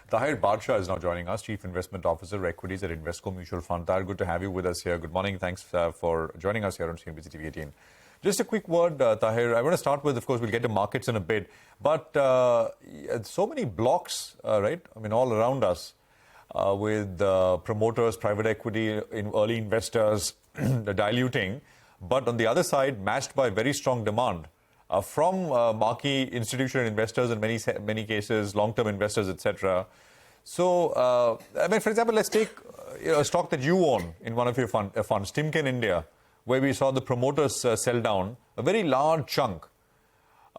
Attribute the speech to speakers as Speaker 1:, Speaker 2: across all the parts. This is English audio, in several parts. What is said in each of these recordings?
Speaker 1: Taher Badshah is now joining us, Chief Investment Officer, Equities at Invesco Mutual Fund. Taher, good to have you with us here. Good morning. Thanks for joining us here on CNBC-TV18. Just a quick word, Taher. I want to start with, of course, we'll get to markets in a bit. But so many blocks, right? I mean, all around us with promoters, private equity, early investors diluting. But on the other side, matched by very strong demand from marquee institutional investors in many cases, long-term investors, etc. So, I mean, for example, let's take a stock that you own in one of your funds, Timken India, where we saw the promoters sell down a very large chunk.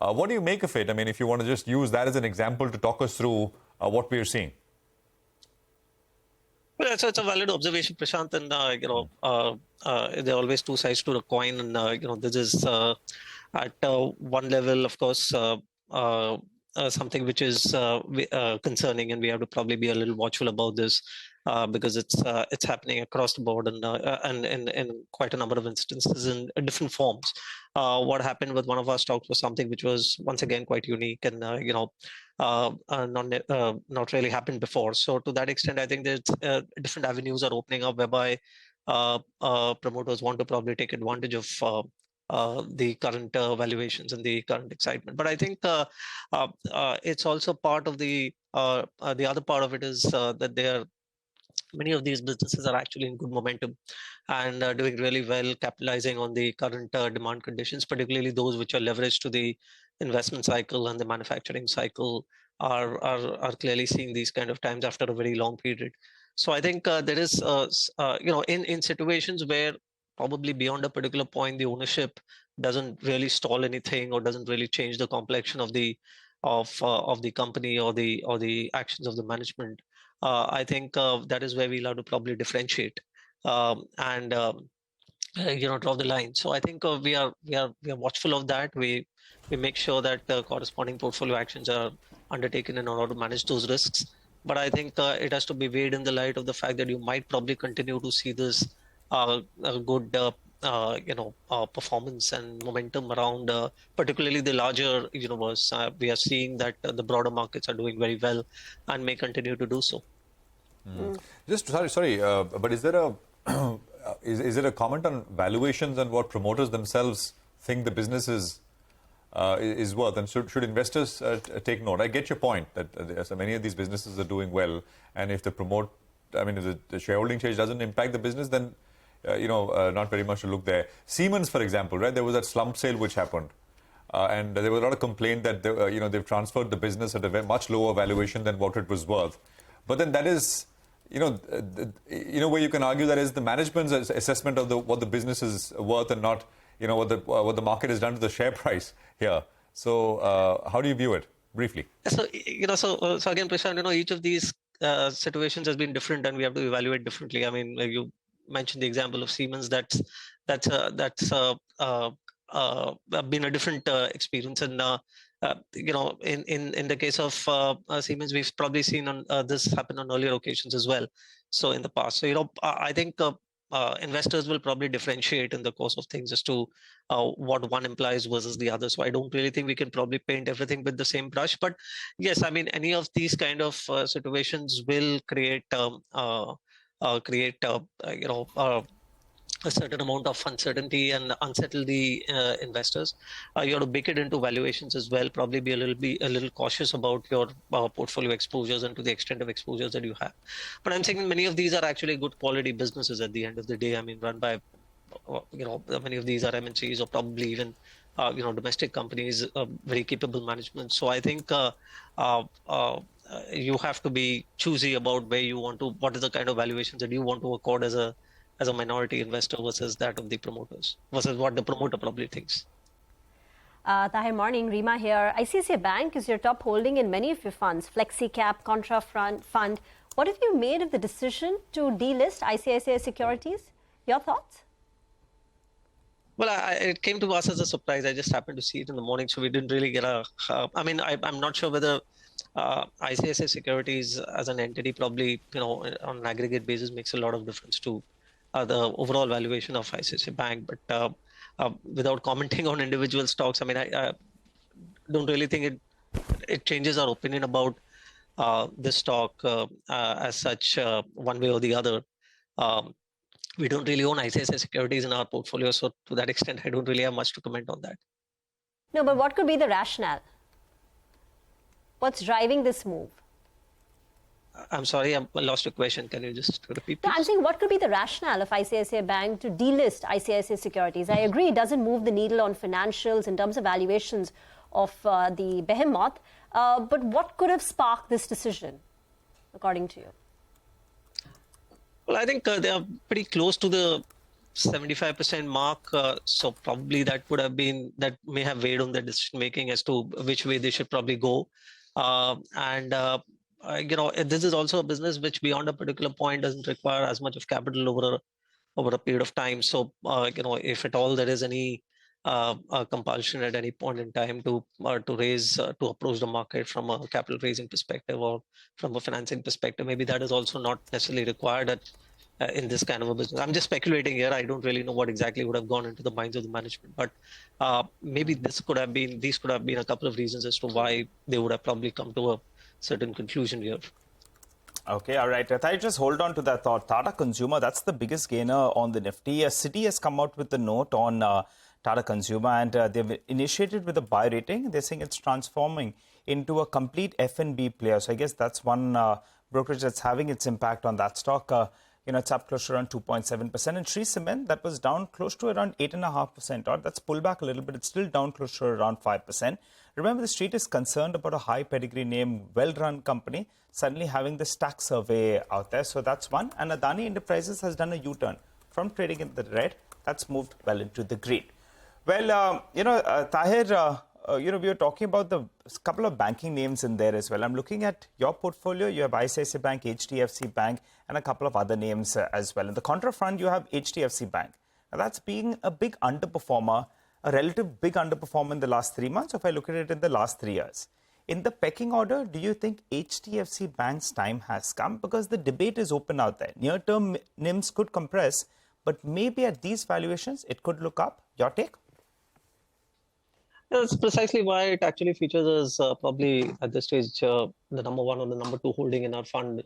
Speaker 1: What do you make of it? I mean, if you want to just use that as an example to talk us through what we are seeing.
Speaker 2: Well, it's a valid observation, Prashant, and there are always two sides to the coin, and this is at one level, of course, something which is concerning, and we have to probably be a little watchful about this because it's happening across the board and in quite a number of instances in different forms. What happened with one of our stocks was something which was once again quite unique and not really happened before. So to that extent, I think there's different avenues are opening up whereby promoters want to probably take advantage of the current valuations and the current excitement. But I think it's also part of the other part of it is that many of these businesses are actually in good momentum and doing really well, capitalizing on the current demand conditions, particularly those which are leveraged to the investment cycle and the manufacturing cycle are clearly seeing these kind of times after a very long period. So I think there is, in situations where probably beyond a particular point, the ownership doesn't really stall anything or doesn't really change the complexion of the company or the actions of the management. I think that is where we'll have to probably differentiate and draw the line. So I think we are watchful of that. We make sure that corresponding portfolio actions are undertaken in order to manage those risks. But I think it has to be weighed in the light of the fact that you might probably continue to see this good performance and momentum around particularly the larger universe. We are seeing that the broader markets are doing very well and may continue to do so.
Speaker 1: Just sorry, but is there a is there a comment on valuations and what promoters themselves think the business is worth, and should investors take note? I get your point that so many of these businesses are doing well, and if if the shareholding change doesn't impact the business, then not very much to look there. Siemens, for example, right? There was that slump sale which happened, and there was a lot of complaint that they've transferred the business at a much lower valuation than what it was worth. But then that is, where you can argue that is the management's assessment of what the business is worth and not, what the market has done to the share price here. So how do you view it briefly?
Speaker 2: So again, Prashant, each of these situations has been different, and we have to evaluate differently. I mean, you mentioned the example of Siemens. That's been a different experience, and in the case of Siemens, we've probably seen this happen on earlier occasions as well. So in the past, so I think investors will probably differentiate in the course of things as to what one implies versus the other. So I don't really think we can probably paint everything with the same brush. But yes, I mean, any of these kind of situations will create a certain amount of uncertainty and unsettle the investors. You have to bake it into valuations as well. Probably be a little cautious about your portfolio exposures and to the extent of exposures that you have. But I'm saying many of these are actually good quality businesses at the end of the day. I mean, run by many of these are MNCs or probably even domestic companies, very capable management. So I think you have to be choosy about what is the kind of valuations that you want to accord as a minority investor versus that of the promoters, versus what the promoter probably thinks.
Speaker 3: Taher, morning. Rima here. ICICI Bank is your top holding in many of your funds, FlexiCap, Contra Fund. What have you made of the decision to delist ICICI Securities? Your thoughts?
Speaker 2: Well, it came to us as a surprise. I just happened to see it in the morning, so we didn't really get I'm not sure whether ICICI Securities as an entity probably, on an aggregate basis makes a lot of difference to the overall valuation of ICICI Bank. But without commenting on individual stocks, I don't really think it changes our opinion about this stock as such, one way or the other. Um, we don't really own ICICI Securities in our portfolio, so to that extent, I don't really have much to comment on that.
Speaker 3: No, but what could be the rationale? What's driving this move?
Speaker 2: I'm sorry, I lost your question. Can you just repeat, please?
Speaker 3: No, I'm saying what could be the rationale of ICICI Bank to delist ICICI Securities? I agree it doesn't move the needle on financials in terms of valuations of the behemoth, but what could have sparked this decision, according to you?
Speaker 2: Well, I think they are pretty close to the 75% mark, so probably that may have weighed on their decision making as to which way they should probably go. This is also a business which beyond a particular point doesn't require as much of capital over a period of time. So if at all there is any compulsion at any point in time to approach the market from a capital raising perspective or from a financing perspective, maybe that is also not necessarily required in this kind of a business. I'm just speculating here. I don't really know what exactly would have gone into the minds of the management, but maybe these could have been a couple of reasons as to why they would have probably come to a certain conclusion here.
Speaker 4: Okay, all right. I just hold on to that thought. Tata Consumer, that's the biggest gainer on the Nifty. Citi has come out with a note on Tata Consumer, and they've initiated with a buy rating. They're saying it's transforming into a complete F&B player. So I guess that's one brokerage that's having its impact on that stock. It's up close to around 2.7%. And Shree Cement, that was down close to around 8.5%. Or that's pulled back a little bit. It's still down close to around 5%. Remember, the street is concerned about a high pedigree name, well-run company, suddenly having the stack survey out there. So that's one. And Adani Enterprises has done a U-turn from trading in the red. That's moved well into the green. Well, Taher, we were talking about the couple of banking names in there as well. I'm looking at your portfolio. You have ICICI Bank, HDFC Bank, and a couple of other names as well. In the contra fund, you have HDFC Bank. Now, that's being a big underperformer, a relative big underperformer in the last 3 months, if I look at it in the last 3 years. In the pecking order, do you think HDFC Bank's time has come? Because the debate is open out there. Near-term NIMs could compress, but maybe at these valuations, it could look up. Your take?
Speaker 2: That's precisely why it actually features as probably at this stage the number one or the number two holding in our fund,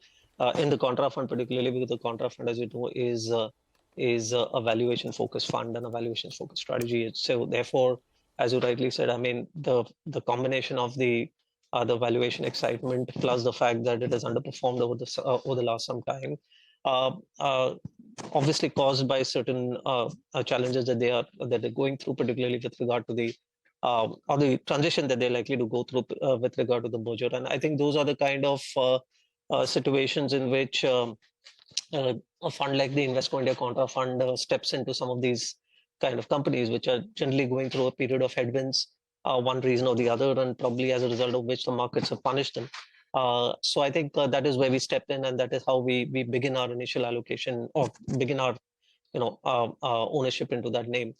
Speaker 2: in the contra fund particularly, because the contra fund, as you know, is a valuation focused fund and a valuation focused strategy. So therefore, as you rightly said, I mean the combination of the valuation excitement plus the fact that it has underperformed over the last some time, obviously caused by certain challenges that they're going through, particularly with regard to the or the transition that they're likely to go through with regard to the merger. And I think those are the kind of situations in which a fund like the Invesco India Contra Fund steps into some of these kind of companies, which are generally going through a period of headwinds, one reason or the other, and probably as a result of which the markets have punished them. So I think that is where we step in, and that is how we begin our initial allocation or begin our ownership into that name.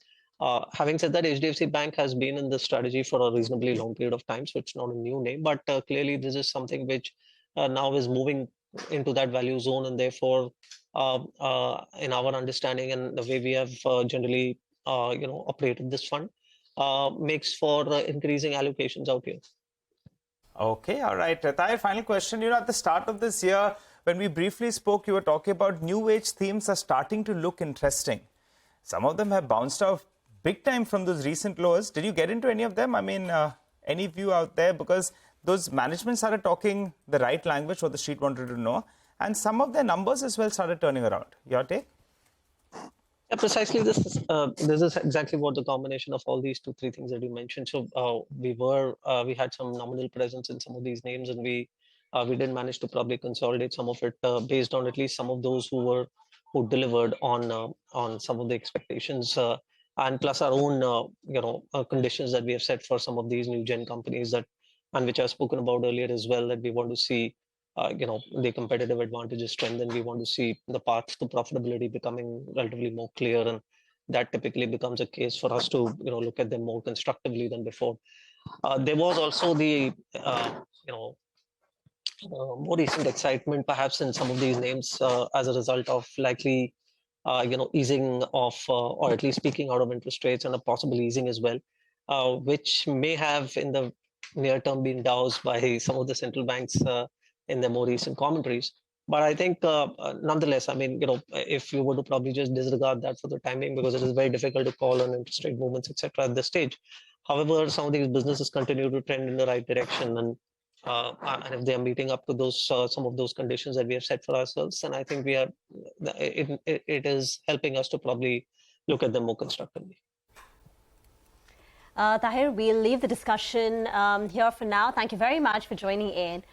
Speaker 2: Having said that, HDFC Bank has been in this strategy for a reasonably long period of time, so it's not a new name, but clearly this is something which now is moving into that value zone, and therefore, in our understanding and the way we have generally, operated this fund, makes for increasing allocations out here.
Speaker 4: Okay, all right. Taher, final question. At the start of this year, when we briefly spoke, you were talking about new age themes are starting to look interesting. Some of them have bounced off big time from those recent lows. Did you get into any of them? I mean, any view out there? Because those management started talking the right language, what the street wanted to know. And some of their numbers as well started turning around. Your take?
Speaker 2: Yeah, precisely. This is exactly what the combination of all these 2-3 things that you mentioned. So we had some nominal presence in some of these names, and we did manage to probably consolidate some of it based on at least some of those who delivered on some of the expectations, and plus our own conditions that we have set for some of these new gen companies and which I've spoken about earlier as well, that we want to see the competitive advantages strengthen. We want to see the path to profitability becoming relatively more clear, and that typically becomes a case for us to look at them more constructively than before. There was also the more recent excitement perhaps in some of these names as a result of likely easing of or at least speaking out of interest rates and a possible easing as well, which may have in the near term been doused by some of the central banks in their more recent commentaries. But I think, nonetheless, I mean, if you were to probably just disregard that for the timing, because it is very difficult to call on interest rate movements, etc., at this stage. However, some of these businesses continue to trend in the right direction, and if they are meeting up to those some of those conditions that we have set for ourselves, then I think it is helping us to probably look at them more constructively.
Speaker 3: Taher, we'll leave the discussion here for now. Thank you very much for joining in.